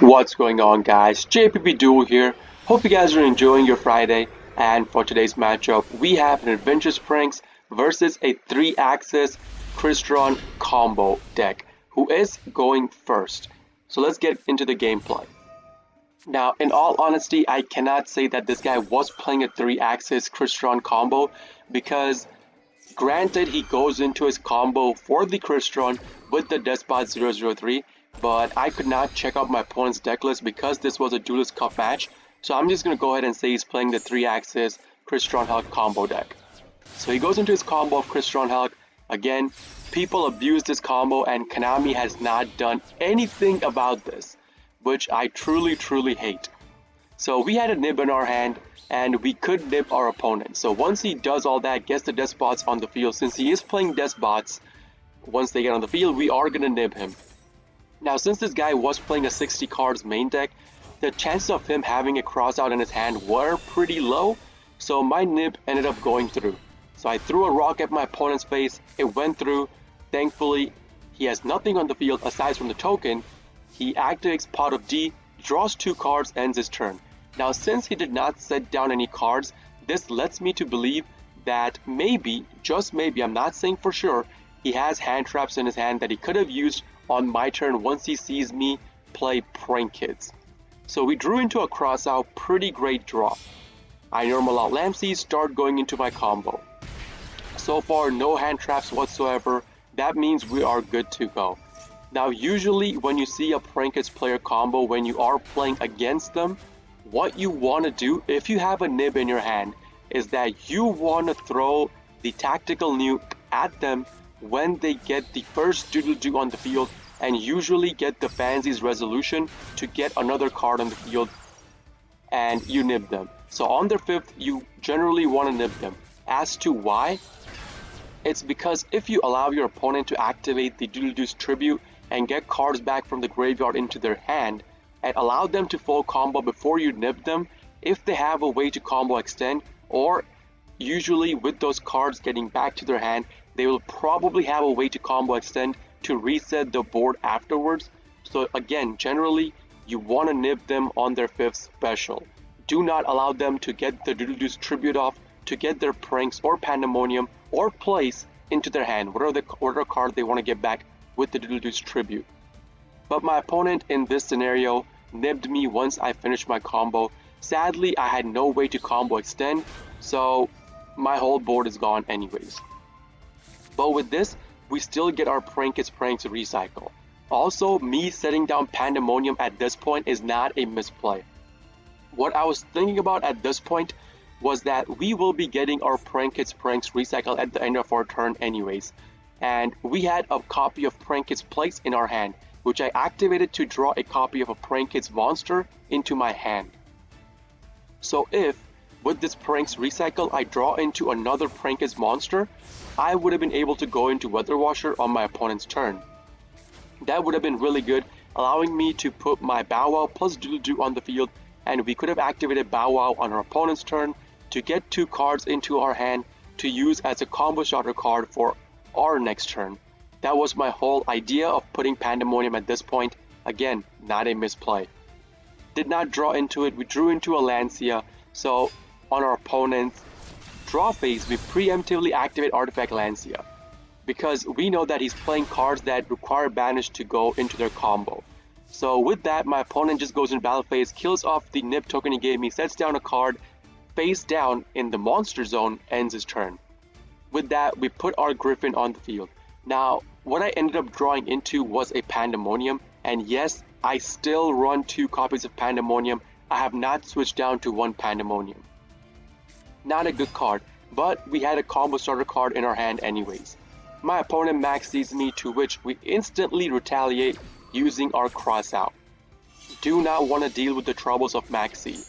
What's going on, guys? JPP Duel here. Hope you guys are enjoying your Friday. And for today's matchup, we have an Adventure Pranks versus a 3-axis Crystron combo deck, who is going first. So let's get into the gameplay. Now, in all honesty, I cannot say that this guy was playing a 3-axis Crystron combo because granted, he goes into his combo for the Crystron with the Despot 003, but I could not check out my opponent's deck list because this was a Duelist Cup match, so I'm just going to go ahead and say he's playing the 3-axis Crystron Hulk combo deck. So he goes into his combo of Crystron Hulk. Again, people abuse this combo and Konami has not done anything about this, which I truly hate. So we had a nib in our hand and we could nib our opponent. So once he does all that, gets the Despots on the field, since he is playing Despots, once they get on the field, we are going to nib him. Now, since this guy was playing a 60 cards main deck, the chances of him having a crossout in his hand were pretty low, so my nib ended up going through. So I threw a rock at my opponent's face, it went through. Thankfully, he has nothing on the field aside from the token. He activates Pot of D, draws 2 cards, ends his turn. Now, since he did not set down any cards, this lets me to believe that maybe, just maybe, I'm not saying for sure, he has hand traps in his hand that he could have used on my turn once he sees me play Prank Kids. So we drew into a crossout, pretty great draw. I normal out Lampsey, start going into my combo. So far, no hand traps whatsoever. That means we are good to go. Now, usually when you see a Prank Kids player combo, when you are playing against them, what you want to do, if you have a nib in your hand, is that you want to throw the tactical nuke at them when they get the first doodle-doo on the field, and usually get the Fancy's resolution to get another card on the field, and you nib them. So on their 5th, you generally want to nib them. As to why, it's because if you allow your opponent to activate the doodle-doo's tribute and get cards back from the graveyard into their hand, and allow them to full combo before you nib them, if they have a way to combo extend, or usually with those cards getting back to their hand, they will probably have a way to combo extend to reset the board afterwards. So again, generally, you want to nib them on their 5th special. Do not allow them to get the Doodle-Doo's tribute off, to get their pranks or pandemonium or place into their hand, whatever card they want to get back with the Doodle-Doo's tribute. But my opponent in this scenario nibbed me once I finished my combo. Sadly, I had no way to combo extend, so my whole board is gone anyways. But with this, we still get our Prank Kids Pranks recycle. Also, me setting down Pandemonium at this point is not a misplay. What I was thinking about at this point was that we will be getting our Prank Kids Pranks recycle at the end of our turn anyways. And we had a copy of Prank Kids Place in our hand, which I activated to draw a copy of a Prank Kids monster into my hand. So if, with this Pranks recycle, I draw into another Prank Kids monster, I would have been able to go into Weather Washer on my opponent's turn. That would have been really good, allowing me to put my Bow Wow plus Doodle-Doo on the field, and we could have activated Bow Wow on our opponent's turn to get 2 cards into our hand to use as a combo starter card for our next turn. That was my whole idea of putting Pandemonium at this point. Again, not a misplay. Did not draw into it, we drew into a Lancia, so on our opponent's draw phase, we preemptively activate Artifact Lancia, because we know that he's playing cards that require banish to go into their combo. So with that, my opponent just goes in battle phase, kills off the nib token he gave me, sets down a card face down in the monster zone, ends his turn. With that, we put our Griffin on the field. Now, what I ended up drawing into was a Pandemonium, and yes, I still run 2 copies of Pandemonium. I have not switched down to 1 Pandemonium. Not a good card, but we had a combo starter card in our hand anyways. My opponent maxes me, to which we instantly retaliate using our crossout. Do not want to deal with the troubles of maxi.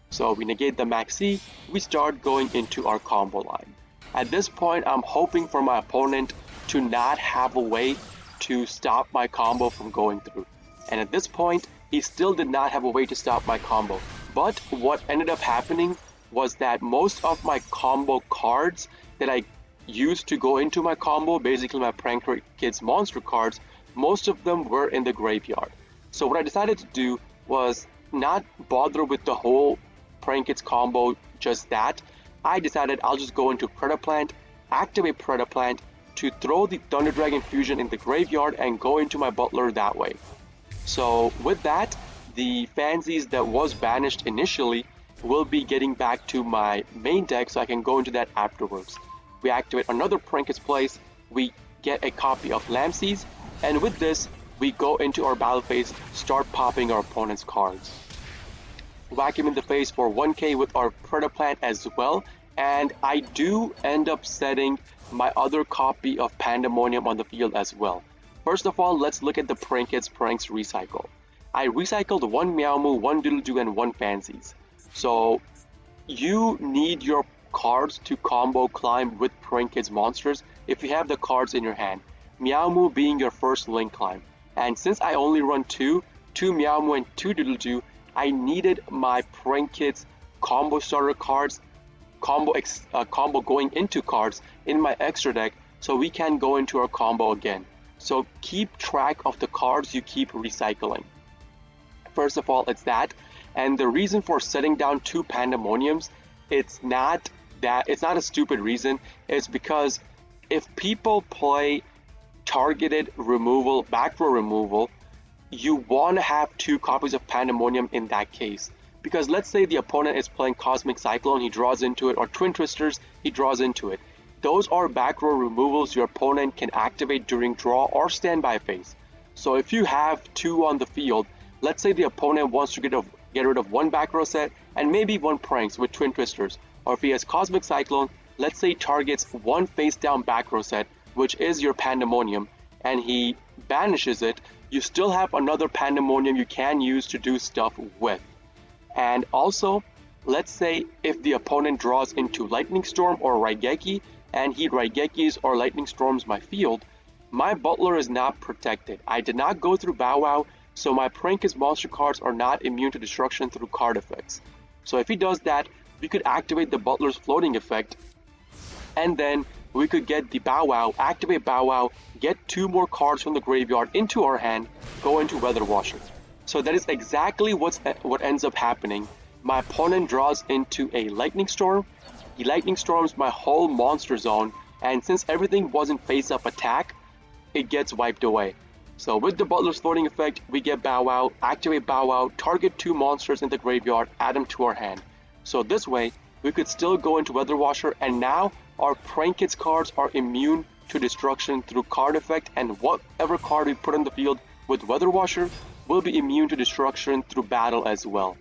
So we negate the maxi, we start going into our combo line. At this point, I'm hoping for my opponent to not have a way to stop my combo from going through. And at this point, he still did not have a way to stop my combo. But what ended up happening was that most of my combo cards that I used to go into my combo, basically my Prank Kids monster cards, most of them were in the graveyard. So what I decided to do was not bother with the whole Prankets combo, just that. I decided I'll just go into Predaplant, activate Predaplant to throw the Thunder Dragon Fusion in the graveyard and go into my Butler that way. So with that, the Fansies that was banished initially will be getting back to my main deck so I can go into that afterwards. We activate another Prankets place, we get a copy of Lampseas, and with this, we go into our battle phase, start popping our opponent's cards. Whack him in the face for 1k with our Predaplant as well, and I do end up setting my other copy of Pandemonium on the field as well. First of all, let's look at the Prankets Pranks recycle. I recycled one Meowmoo, one Doodledoo, and one Fansies. So you need your cards to combo climb with Prankets monsters if you have the cards in your hand. Meowmoo being your first link climb. And since I only run two Meowmoo and two Doodledoo, I needed my Prankets combo starter cards, combo going into cards in my extra deck so we can go into our combo again. So keep track of the cards you keep recycling. First of all, it's that. And the reason for setting down two Pandemoniums, it's not a stupid reason. It's because if people play targeted removal, back row removal, you want to have two copies of Pandemonium in that case. Because let's say the opponent is playing Cosmic Cyclone, he draws into it, or Twin Twisters, he draws into it. Those are back row removals your opponent can activate during draw or standby phase. So if you have two on the field, let's say the opponent wants to get rid of one back row set and maybe one Pranks with Twin Twisters, or if he has Cosmic Cyclone, let's say targets one face down back row set, which is your Pandemonium, and he banishes it, you still have another Pandemonium you can use to do stuff with. And also, let's say if the opponent draws into Lightning Storm or Raigeki, and he Raigekis or Lightning Storms my field, my Butler is not protected. I did not go through Bow Wow, so my Prankets monster cards are not immune to destruction through card effects. So if he does that, we could activate the Butler's floating effect, and then we could get the Bow Wow, activate Bow Wow, get two more cards from the graveyard into our hand, go into Weather Washer. So that is exactly what ends up happening. My opponent draws into a Lightning Storm, he Lightning Storms my whole monster zone, and since everything wasn't face-up attack, it gets wiped away. So with the Butler's floating effect, we get Bow Wow, activate Bow Wow, target two monsters in the graveyard, add them to our hand. So this way, we could still go into Weather Washer, and now our Prankets cards are immune to destruction through card effect, and whatever card we put on the field with Weather Washer will be immune to destruction through battle as well.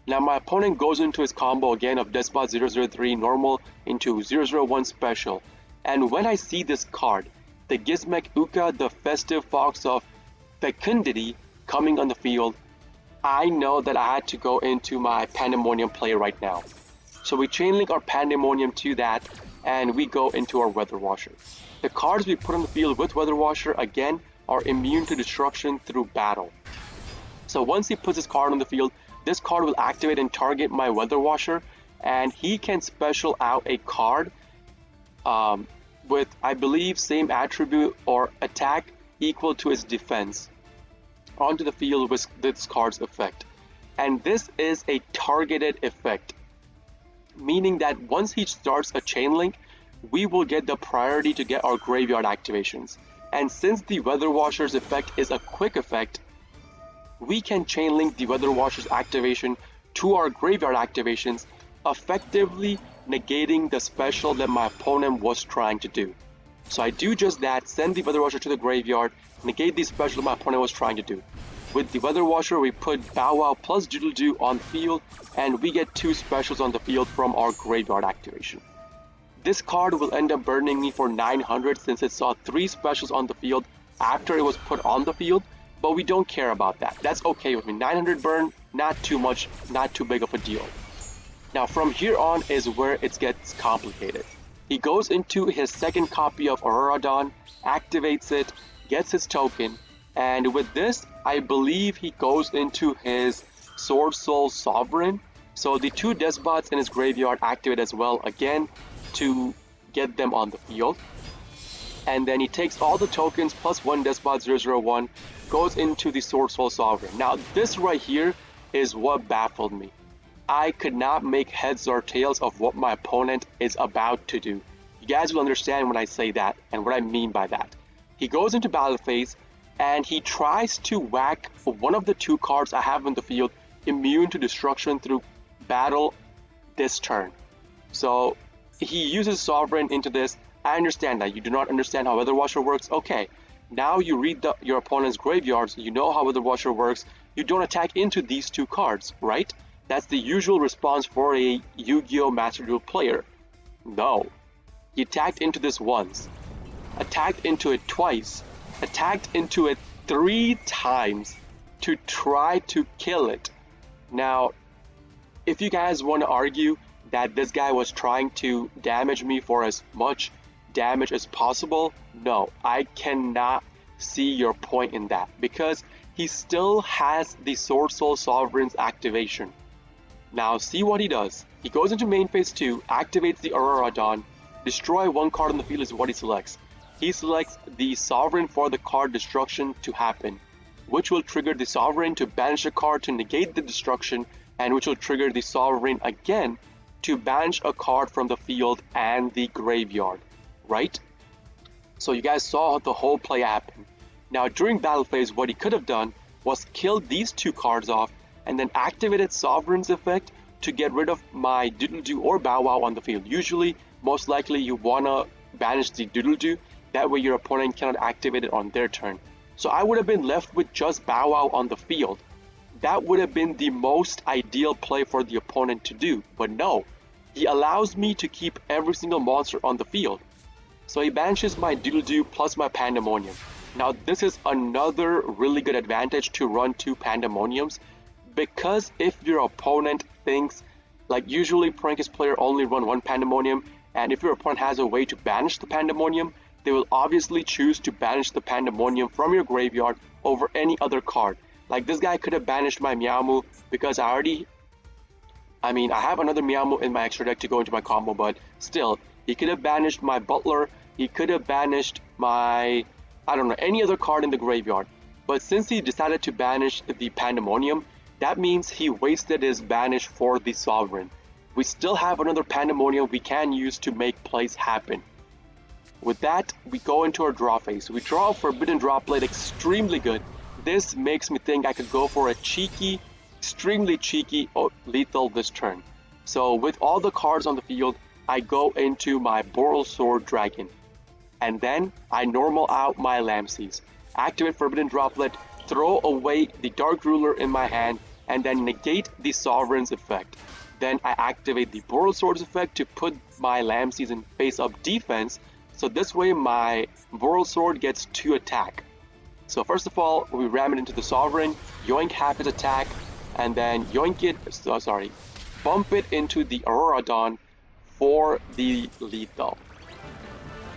Now my opponent goes into his combo again of Despot 003 normal into 001 special, and when I see this card, the Gizmek Uka, the Festive Fox of Fecundity, coming on the field, I know that I had to go into my Pandemonium play right now. So we chainlink our Pandemonium to that, and we go into our Weather Washer. The cards we put on the field with Weather Washer, again, are immune to destruction through battle. So once he puts his card on the field, this card will activate and target my Weather Washer, and he can special out a card with, I believe, same attribute or attack equal to his defense onto the field with this card's effect. And this is a targeted effect, meaning that once he starts a chain link, we will get the priority to get our graveyard activations. And since the Weather Washer's effect is a quick effect, we can chain link the Weather Washer's activation to our graveyard activations, effectively negating the special that my opponent was trying to do. So I do just that, send the Weather Washer to the graveyard, negate the special that my opponent was trying to do. With the Weather Washer, we put Bow Wow plus Doodledoo on the field, and we get two specials on the field from our graveyard activation. This card will end up burning me for 900 since it saw 3 specials on the field after it was put on the field, but we don't care about that. That's okay with me. 900 burn, not too much, not too big of a deal. Now from here on is where it gets complicated. He goes into his second copy of Aurora Dawn, activates it, gets his token, and with this, I believe he goes into his Sword Soul Sovereign. So the 2 Despots in his graveyard activate as well, again, to get them on the field. and then he takes all the tokens plus 1 Despot 001, goes into the Sword Soul Sovereign. Now this right here is what baffled me. I could not make heads or tails of what my opponent is about to do. You guys will understand when I say that and what I mean by that. He goes into battle phase and he tries to whack one of the 2 cards I have in the field immune to destruction through battle this turn. So he uses Sovereign into this. I understand that. You do not understand how Weather Watcher works. Okay, now you read your opponent's graveyards. You know how Weather Watcher works. You don't attack into these 2 cards, right? That's the usual response for a Yu-Gi-Oh! Master Duel player. No. He attacked into this once. Attacked into it twice. Attacked into it 3 times to try to kill it. Now, if you guys want to argue that this guy was trying to damage me for as much damage as possible, no, I cannot see your point in that because he still has the Sword Soul Sovereign's activation. Now see what he does. He goes into main phase 2, activates the Aurora Dawn, destroy 1 card on the field is what he selects. He selects the Sovereign for the card destruction to happen, which will trigger the Sovereign to banish a card to negate the destruction, and which will trigger the Sovereign again to banish a card from the field and the graveyard, right? So you guys saw the whole play happen. Now during battle phase, what he could have done was kill these 2 cards off and then activated Sovereign's effect to get rid of my Doodle-Doo or Bow Wow on the field. Usually, most likely you wanna banish the Doodle-Doo, that way your opponent cannot activate it on their turn. So I would have been left with just Bow Wow on the field. That would have been the most ideal play for the opponent to do, but no. He allows me to keep every single monster on the field. So he banishes my Doodle-Doo plus my Pandemonium. Now this is another really good advantage to run 2 Pandemoniums, because if your opponent thinks, like usually Prankist player only run 1 Pandemonium, and if your opponent has a way to banish the Pandemonium, they will obviously choose to banish the Pandemonium from your graveyard over any other card. Like this guy could have banished my Meowmoo because I have another Meowmoo in my extra deck to go into my combo, but still, he could have banished my Butler, he could have banished my, any other card in the graveyard. But since he decided to banish the Pandemonium, that means he wasted his banish for the Sovereign. We still have another Pandemonium we can use to make plays happen. With that, we go into our draw phase. We draw a Forbidden Droplet extremely good. This makes me think I could go for a cheeky, extremely cheeky lethal this turn. So with all the cards on the field, I go into my Boral Sword Dragon. And then I normal out my Lamseys. Activate Forbidden Droplet, throw away the Dark Ruler in my hand, and then negate the Sovereign's effect. Then I activate the Boral Sword's effect to put my Lamseys in face-up defense, so this way my Boral Sword gets 2 attack. So first of all, we ram it into the Sovereign, yoink half its attack, and then bump it into the Aurora Dawn for the lethal.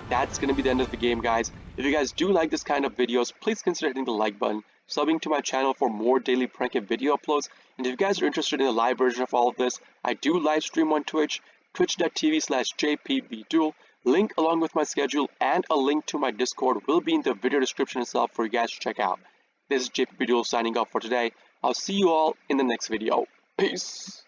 That's going to be the end of the game, guys. If you guys do like this kind of videos, please consider hitting the like button, subbing to my channel for more daily prank and video uploads, and if you guys are interested in the live version of all of this, I do live stream on Twitch, twitch.tv/jpbduel. Link along with my schedule and a link to my Discord will be in the video description itself for you guys to check out. This is JPBDuel signing off for today. I'll see you all in the next video. Peace!